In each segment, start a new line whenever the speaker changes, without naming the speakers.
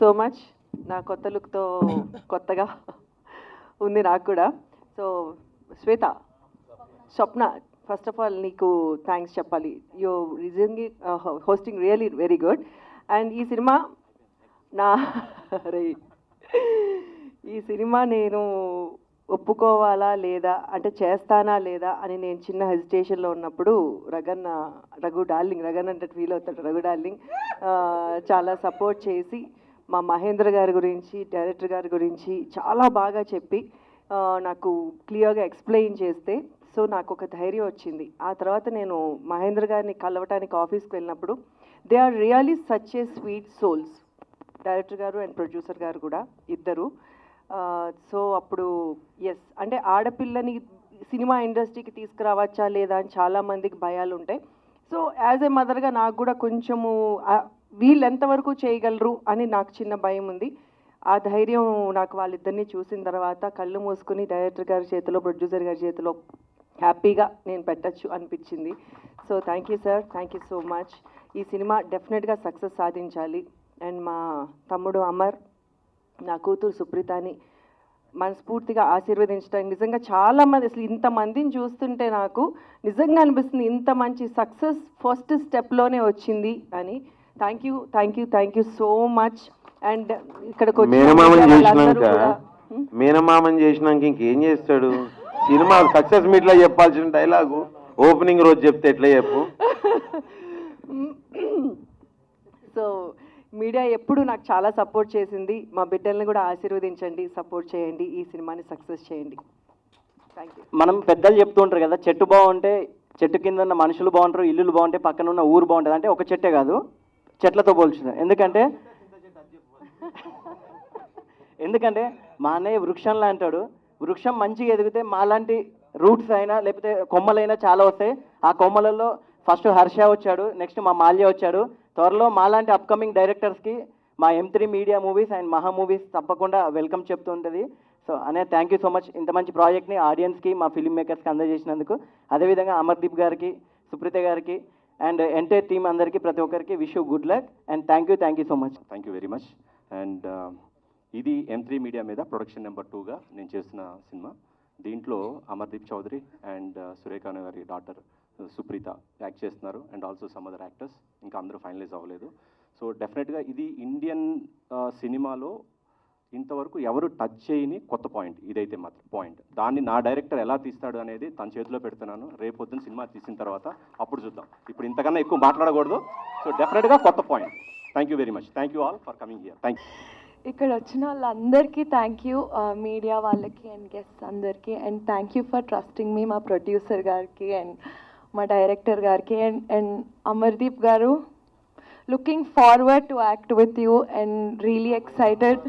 So much నా కొత్త లుక్తో కొత్తగా ఉంది నాకు కూడా. So Swetha, Swapna, first of all నీకు థ్యాంక్స్ చెప్పాలి. You recently hosting really very good. And ఈ సినిమా నా ఈ సినిమా నేను ఒప్పుకోవాలా లేదా అంటే చేస్తానా లేదా అని నేను చిన్న హెజిటేషన్లో ఉన్నప్పుడు రఘు డార్లింగ్ అంటే ఫీల్ అవుతాడు, రఘు డార్లింగ్ చాలా సపోర్ట్ చేసి మా మహేంద్ర గారి గురించి, డైరెక్టర్ గారి గురించి చాలా బాగా చెప్పి నాకు క్లియర్గా ఎక్స్ప్లెయిన్ చేస్తే సో నాకు ఒక ధైర్యం వచ్చింది. ఆ తర్వాత నేను మహేంద్ర గారిని కలవటానికి ఆఫీస్కి వెళ్ళినప్పుడు they are really such a sweet souls, director గారు అండ్ ప్రొడ్యూసర్ గారు కూడా ఇద్దరు. సో అప్పుడు ఎస్ అంటే ఆడపిల్లని సినిమా ఇండస్ట్రీకి తీసుకురావచ్చా లేదా అని చాలామందికి భయాలు ఉంటాయి. సో యాజ్ ఏ మదర్గా నాకు కూడా కొంచెము వీళ్ళు ఎంతవరకు చేయగలరు అని నాకు చిన్న భయం ఉంది. ఆ ధైర్యం నాకు వాళ్ళిద్దరిని చూసిన తర్వాత కళ్ళు మూసుకుని డైరెక్టర్ గారి చేతిలో, ప్రొడ్యూసర్ గారి చేతిలో హ్యాపీగా నేను పెట్టచ్చు అనిపించింది. So thank you sir, thank you so much. ఈ సినిమా డెఫినెట్గా సక్సెస్ సాధించాలి. అండ్ మా తమ్ముడు అమర్, నా కూతురు సుప్రీతని మనస్ఫూర్తిగా ఆశీర్వదించడానికి నిజంగా చాలామంది, అసలు ఇంతమందిని చూస్తుంటే నాకు నిజంగా అనిపిస్తుంది ఇంత మంచి సక్సెస్ ఫస్ట్ స్టెప్లోనే వచ్చింది అని. Thank you so much. And ఇక్కడికి
మేనమామని చేసినాక ఇంకేం చేస్తాడు? సినిమా సక్సెస్ మీట్ లో చెప్పాల్సిన డైలాగు ఓపెనింగ్ రోజు చెప్తే ఎట్లా చెప్పు.
సో మీడియా ఎప్పుడు నాకు చాలా సపోర్ట్ చేసింది. మా బిడ్డల్ని కూడా ఆశీర్వదించండి, సపోర్ట్ చేయండి, ఈ సినిమాని సక్సెస్ చేయండి. Thank you.
మనం పెద్దలు చెప్తూ ఉంటారు కదా, చెట్టు బాగుంటే చెట్టు కింద ఉన్న మనుషులు బాగుంటారు, ఇల్లులు బాగుంటే పక్కన ఉన్న ఊరు బాగుంటుంది. అంటే ఒక చెట్టే కాదు, చెట్లతో పోల్చుతుంది. ఎందుకంటే మా అన్నయ్య వృక్షంలా అంటాడు. వృక్షం మంచిగా ఎదిగితే మాలాంటి రూట్స్ అయినా లేకపోతే కొమ్మలైనా చాలా వస్తాయి. ఆ కొమ్మలలో ఫస్ట్ హర్ష వచ్చాడు, నెక్స్ట్ మా మాల్య వచ్చాడు. త్వరలో మాలాంటి అప్కమింగ్ డైరెక్టర్స్కి మా M3 మీడియా మూవీస్ అండ్ మహా మూవీస్ తప్పకుండా వెల్కమ్ చెప్తుంటుంది. సో అనే థ్యాంక్ యూ సో మచ్ ఇంత మంచి ప్రాజెక్ట్ని ఆడియన్స్కి, మా ఫిల్మ్ మేకర్స్కి అందజేసినందుకు. అదేవిధంగా అమర్దీప్ గారికి, సుప్రీత గారికి అండ్ ఎంటైర్ టీమ్ అందరికీ, ప్రతి ఒక్కరికి wish you good luck and thank you so much.
Thank you very much. And ఇది M3 మీడియా మీద ప్రొడక్షన్ నెంబర్ 2గా నేను చేస్తున్న సినిమా. దీంట్లో అమర్దీప్ చౌదరి అండ్ సురేఖ గారి డాటర్ సుప్రీత యాక్ట్ చేస్తున్నారు and also some other actors, ఇంకా అందరూ ఫైనలైజ్ అవ్వలేదు. సో డెఫినెట్గా ఇది ఇండియన్ సినిమాలో ఇంతవరకు ఎవరు టచ్ చేయని కొత్త పాయింట్ ఇదైతే మాత్రం పాయింట్. దాన్ని నా డైరెక్టర్ ఎలా తీస్తాడు అనేది తన చేతిలో పెడుతున్నాను. రేపొద్దున సినిమా తీసిన తర్వాత అప్పుడు చూద్దాం. ఇప్పుడు ఇంతకన్నా ఎక్కువ మాట్లాడకూడదు. సో డెఫినెట్గా కొత్త point. Thank you very much. Thank you all for coming here. Thank you.
ఇక్కడ వచ్చిన వాళ్ళందరికీ థ్యాంక్ యూ, మీడియా వాళ్ళకి అండ్ గెస్ట్స్ అందరికీ. And thank you for trusting me, మా ప్రొడ్యూసర్ గారికి అండ్ మా డైరెక్టర్ గారికి. And Amardeep garu, looking forward to act with you and really excited.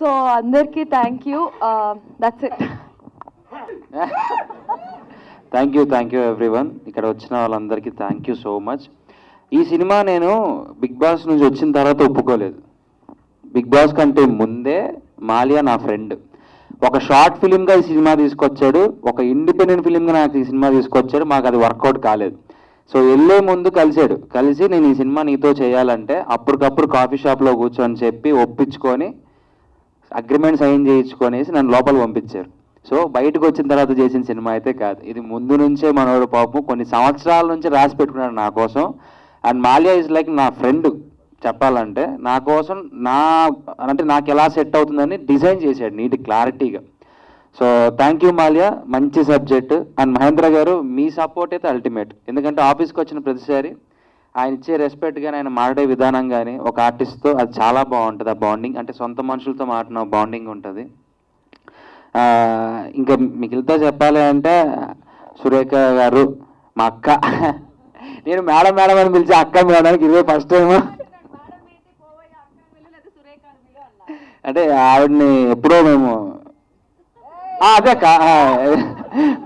So అందరికీ thank you. That's it.
Thank you everyone. ఇక్కడ వచ్చిన వాళ్ళందరికీ థ్యాంక్ యూ సో మచ్. ఈ cinema నేను బిగ్ బాస్ నుంచి వచ్చిన తర్వాత ఒప్పుకోలేదు. బిగ్ బాస్ కంటే ముందే మాలియా నా ఫ్రెండ్. ఒక షార్ట్ ఫిలింగా ఈ సినిమా తీసుకొచ్చాడు, ఒక ఇండిపెండెంట్ ఫిలింగా నాకు ఈ సినిమా తీసుకొచ్చాడు. మాకు అది వర్కౌట్ కాలేదు. సో వెళ్ళే ముందు కలిసి నేను ఈ సినిమా నీతో చేయాలంటే అప్పటికప్పుడు కాఫీ షాప్లో కూర్చొని చెప్పి ఒప్పించుకొని అగ్రిమెంట్ సైన్ చేయించుకొనేసి నన్ను లోపల పంపించారు. సో బయటకు వచ్చిన తర్వాత చేసిన సినిమా అయితే కాదు, ఇది ముందు నుంచే మనోడు పాపం కొన్ని సంవత్సరాల నుంచి రాసి పెట్టుకున్నాడు నా కోసం. అండ్ మాలియా ఈజ్ లైక్ నా ఫ్రెండ్ చెప్పాలంటే. నా కోసం అంటే నాకు ఎలా సెట్ అవుతుందని డిజైన్ చేశాడు నీట్ క్లారిటీగా. సో థ్యాంక్ యూ మాలియా, మంచి సబ్జెక్ట్. అండ్ మహేంద్ర గారు, మీ సపోర్ట్ అయితే అల్టిమేట్. ఎందుకంటే ఆఫీస్కి వచ్చిన ప్రతిసారి ఆయన ఇచ్చే రెస్పెక్ట్ కానీ, ఆయన మాట్లాడే విధానం కానీ ఒక ఆర్టిస్ట్తో అది చాలా బాగుంటుంది. ఆ బాండింగ్ అంటే సొంత మనుషులతో మాట్లాడిన బాండింగ్ ఉంటుంది. ఇంకా మిగిలితో చెప్పాలి అంటే సురేఖ గారు మా అక్క. నేను మేడం అని పిలిచి అక్క మేడానికి ఇదే ఫస్ట్ టైం. అంటే ఆవిడని ఎప్పుడో మేము అదే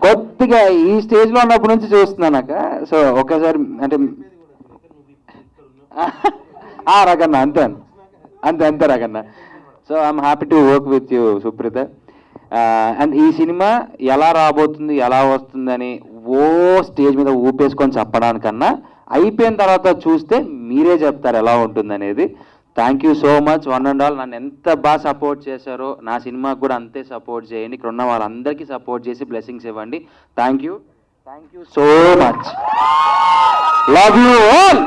కొద్దిగా ఈ స్టేజ్లో ఉన్నప్పటి నుంచి చూస్తున్నాను అక్క. సో ఒక్కసారి అంటే రకన్న అంతే రకన్న. So I'm happy to work with you Supreetha. And ఈ సినిమా ఎలా రాబోతుంది, ఎలా వస్తుందని స్టేజ్ మీద ఊపేసుకొని చెప్పడానికన్నా అయిపోయిన తర్వాత చూస్తే మీరే చెప్తారు ఎలా ఉంటుందనేది. Thank you so much one and all. నన్ను ఎంత బాగా సపోర్ట్ చేశారో నా సినిమాకి కూడా అంతే సపోర్ట్ చేయండి. ఇక్కడ ఉన్న వాళ్ళందరికీ సపోర్ట్ చేసి బ్లెస్సింగ్స్ ఇవ్వండి. Thank you so much. Love you all.